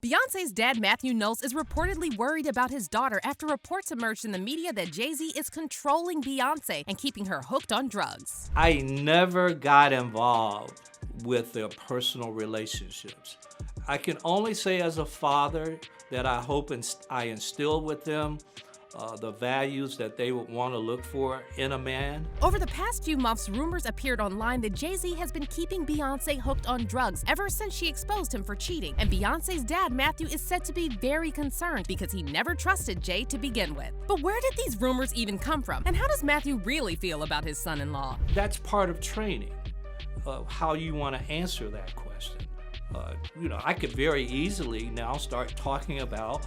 Beyonce's dad, Matthew Knowles, is reportedly worried about his daughter after reports emerged in the media that Jay-Z is controlling Beyonce and keeping her hooked on drugs. I never got involved with their personal relationships. I can only say as a father that I hope I instill with them the values that they would want to look for in a man. Over the past few months, rumors appeared online that Jay-Z has been keeping Beyonce hooked on drugs ever since she exposed him for cheating. And Beyonce's dad, Matthew, is said to be very concerned because he never trusted Jay to begin with. But where did these rumors even come from? And how does Matthew really feel about his son-in-law? That's part of training, how you want to answer that question. I could very easily now start talking about,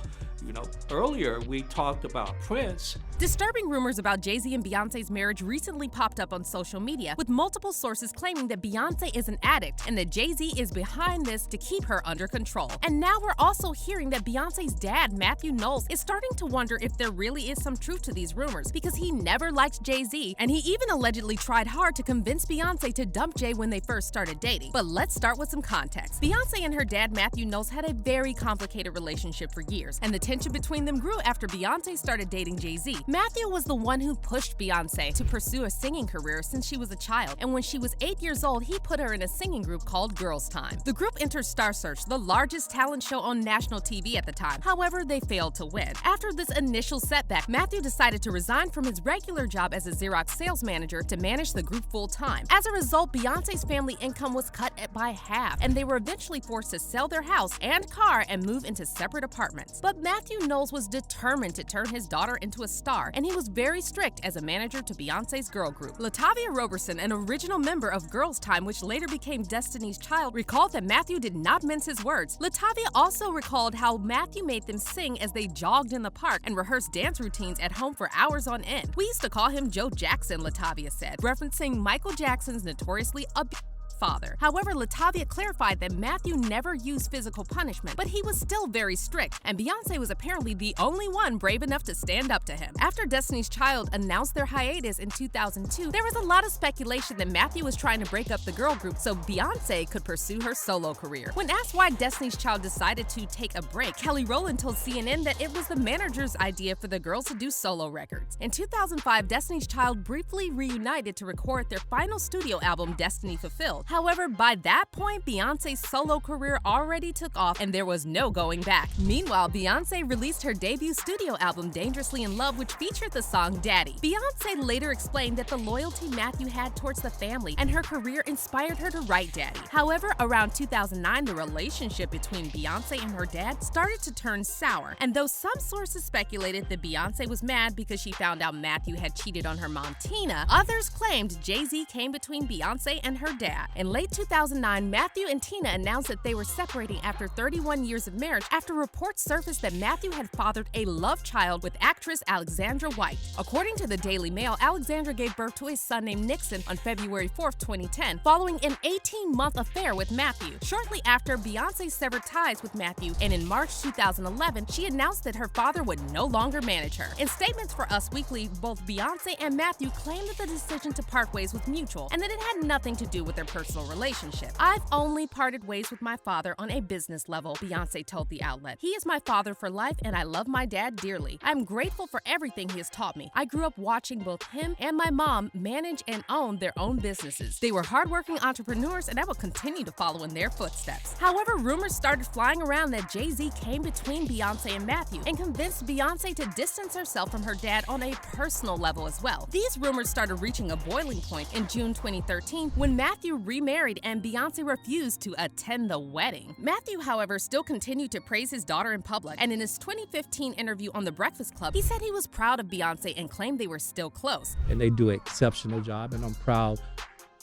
earlier we talked about Prince. Disturbing rumors about Jay-Z and Beyonce's marriage recently popped up on social media, with multiple sources claiming that Beyonce is an addict and that Jay-Z is behind this to keep her under control. And now we're also hearing that Beyonce's dad, Matthew Knowles, is starting to wonder if there really is some truth to these rumors because he never liked Jay-Z, and he even allegedly tried hard to convince Beyonce to dump Jay when they first started dating. But let's start with some context. Beyonce and her dad, Matthew Knowles, had a very complicated relationship for years, and the tension between them grew after Beyonce started dating Jay-Z. Matthew was the one who pushed Beyonce to pursue a singing career since she was a child, and when she was 8 years old, he put her in a singing group called Girls Time. The group entered Star Search, the largest talent show on national TV at the time. However, they failed to win. After this initial setback, Matthew decided to resign from his regular job as a Xerox sales manager to manage the group full-time. As a result, Beyonce's family income was cut by half, and they were eventually forced to sell their house and car and move into separate apartments. But Matthew Knowles was determined to turn his daughter into a star, and he was very strict as a manager to Beyonce's girl group. Latavia Roberson, an original member of Girls Time, which later became Destiny's Child, recalled that Matthew did not mince his words. Latavia also recalled how Matthew made them sing as they jogged in the park and rehearsed dance routines at home for hours on end. "We used to call him Joe Jackson," Latavia said, referencing Michael Jackson's notoriously abusive father. However, Latavia clarified that Matthew never used physical punishment, but he was still very strict, and Beyonce was apparently the only one brave enough to stand up to him. After Destiny's Child announced their hiatus in 2002, there was a lot of speculation that Matthew was trying to break up the girl group so Beyonce could pursue her solo career. When asked why Destiny's Child decided to take a break, Kelly Rowland told CNN that it was the manager's idea for the girls to do solo records. In 2005, Destiny's Child briefly reunited to record their final studio album, Destiny Fulfilled. However, by that point, Beyonce's solo career already took off and there was no going back. Meanwhile, Beyonce released her debut studio album, Dangerously in Love, which featured the song Daddy. Beyonce later explained that the loyalty Matthew had towards the family and her career inspired her to write Daddy. However, around 2009, the relationship between Beyonce and her dad started to turn sour, and though some sources speculated that Beyonce was mad because she found out Matthew had cheated on her mom Tina, others claimed Jay-Z came between Beyonce and her dad. In late 2009, Matthew and Tina announced that they were separating after 31 years of marriage after reports surfaced that Matthew had fathered a love child with actress Alexandra White. According to the Daily Mail, Alexandra gave birth to a son named Nixon on February 4, 2010, following an 18-month affair with Matthew. Shortly after, Beyonce severed ties with Matthew, and in March 2011, she announced that her father would no longer manage her. In statements for Us Weekly, both Beyonce and Matthew claimed that the decision to part ways was mutual and that it had nothing to do with their personal relationship. "I've only parted ways with my father on a business level," Beyonce told the outlet. "He is my father for life and I love my dad dearly. I'm grateful for everything he has taught me. I grew up watching both him and my mom manage and own their own businesses. They were hardworking entrepreneurs and I will continue to follow in their footsteps." However, rumors started flying around that Jay-Z came between Beyonce and Matthew and convinced Beyonce to distance herself from her dad on a personal level as well. These rumors started reaching a boiling point in June 2013 when Matthew remarried and Beyonce refused to attend the wedding. Matthew, however, still continued to praise his daughter in public, and in his 2015 interview on The Breakfast Club, he said he was proud of Beyonce and claimed they were still close. And they do an exceptional job, and I'm proud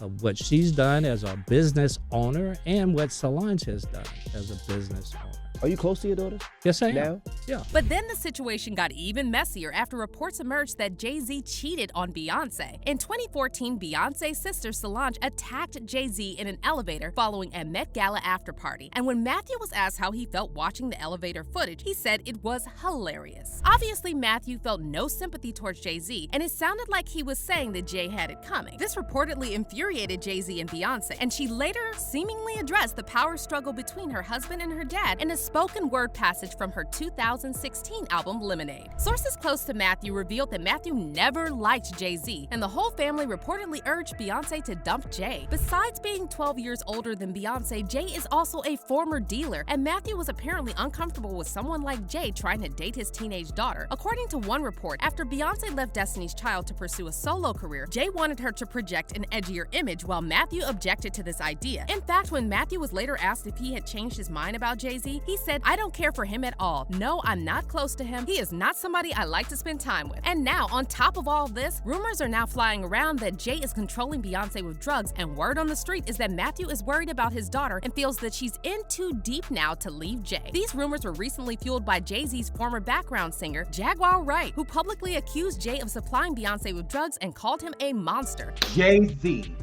of what she's done as a business owner and what Solange has done as a business owner. Are you close to your daughters? Yes, I am. Now? Yeah. But then the situation got even messier after reports emerged that Jay-Z cheated on Beyonce. In 2014, Beyonce's sister Solange attacked Jay-Z in an elevator following a Met Gala after party. And when Matthew was asked how he felt watching the elevator footage, he said it was hilarious. Obviously, Matthew felt no sympathy towards Jay-Z, and it sounded like he was saying that Jay had it coming. This reportedly infuriated Jay-Z and Beyonce, and she later seemingly addressed the power struggle between her husband and her dad in a spoken word passage from her 2016 album Lemonade. Sources close to Matthew revealed that Matthew never liked Jay-Z, and the whole family reportedly urged Beyonce to dump Jay. Besides being 12 years older than Beyonce, Jay is also a former dealer, and Matthew was apparently uncomfortable with someone like Jay trying to date his teenage daughter. According to one report, after Beyonce left Destiny's Child to pursue a solo career, Jay wanted her to project an edgier image while Matthew objected to this idea. In fact, when Matthew was later asked if he had changed his mind about Jay-Z, he said, "I don't care for him at all. No, I'm not close to him. He is not somebody I like to spend time with." And now, on top of all this, rumors are now flying around that Jay is controlling Beyonce with drugs, and word on the street is that Matthew is worried about his daughter and feels that she's in too deep now to leave Jay. These rumors were recently fueled by Jay-Z's former background singer, Jaguar Wright, who publicly accused Jay of supplying Beyonce with drugs and called him a monster. Jay-Z,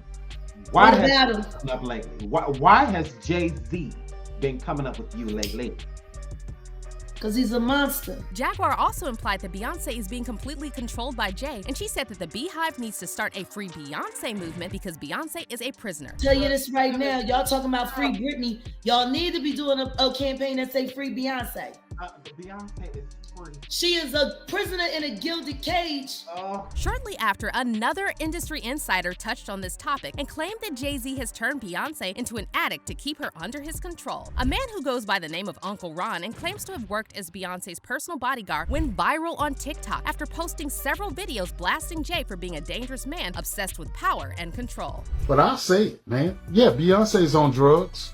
why has Jay-Z been coming up with you lately? Because he's a monster. Jaguar also implied that Beyonce is being completely controlled by Jay, and she said that the Beehive needs to start a Free Beyonce movement because Beyonce is a prisoner. Tell you this right now, y'all talking about Free Britney, y'all need to be doing a campaign that say Free Beyonce. Beyonce is free. She is a prisoner in a gilded cage. Shortly after, another industry insider touched on this topic and claimed that Jay-Z has turned Beyonce into an addict to keep her under his control. A man who goes by the name of Uncle Ron and claims to have worked as Beyonce's personal bodyguard went viral on TikTok after posting several videos blasting Jay for being a dangerous man obsessed with power and control. But I say it, man. Yeah, Beyonce's on drugs.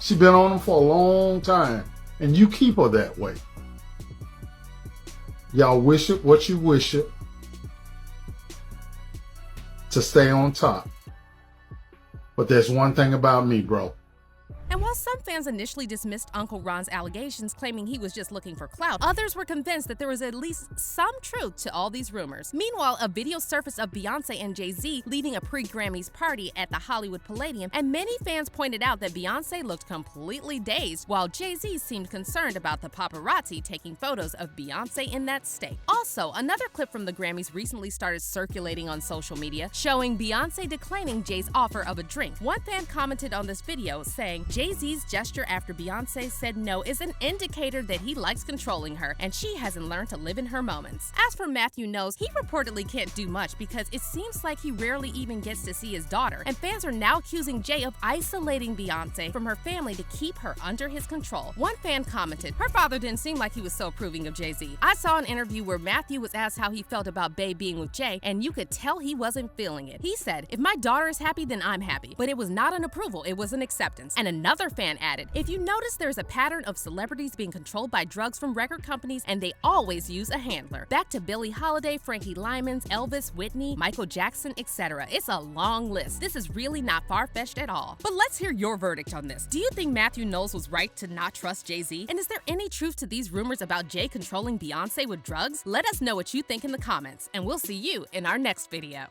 She been on them for a long time. And you keep her that way. Y'all wish it what you wish it to stay on top. But there's one thing about me, bro. And while some fans initially dismissed Uncle Ron's allegations, claiming he was just looking for clout, others were convinced that there was at least some truth to all these rumors. Meanwhile, a video surfaced of Beyonce and Jay-Z leaving a pre-Grammys party at the Hollywood Palladium, and many fans pointed out that Beyonce looked completely dazed, while Jay-Z seemed concerned about the paparazzi taking photos of Beyonce in that state. Also, another clip from the Grammys recently started circulating on social media, showing Beyonce declining Jay's offer of a drink. One fan commented on this video, saying, "Jay-Z's gesture after Beyonce said no is an indicator that he likes controlling her, and she hasn't learned to live in her moments." As for Matthew Knowles, he reportedly can't do much because it seems like he rarely even gets to see his daughter, and fans are now accusing Jay of isolating Beyonce from her family to keep her under his control. One fan commented, "Her father didn't seem like he was so approving of Jay-Z. I saw an interview where Matthew was asked how he felt about Bey being with Jay, and you could tell he wasn't feeling it. He said, 'If my daughter is happy, then I'm happy.' But it was not an approval, it was an acceptance." And another fan added, "If you notice, there's a pattern of celebrities being controlled by drugs from record companies, and they always use a handler." Back to Billie Holiday, Frankie Lymon's, Elvis, Whitney, Michael Jackson, etc. It's a long list. This is really not far-fetched at all. But let's hear your verdict on this. Do you think Matthew Knowles was right to not trust Jay-Z? And is there any truth to these rumors about Jay controlling Beyonce with drugs? Let us know what you think in the comments, and we'll see you in our next video.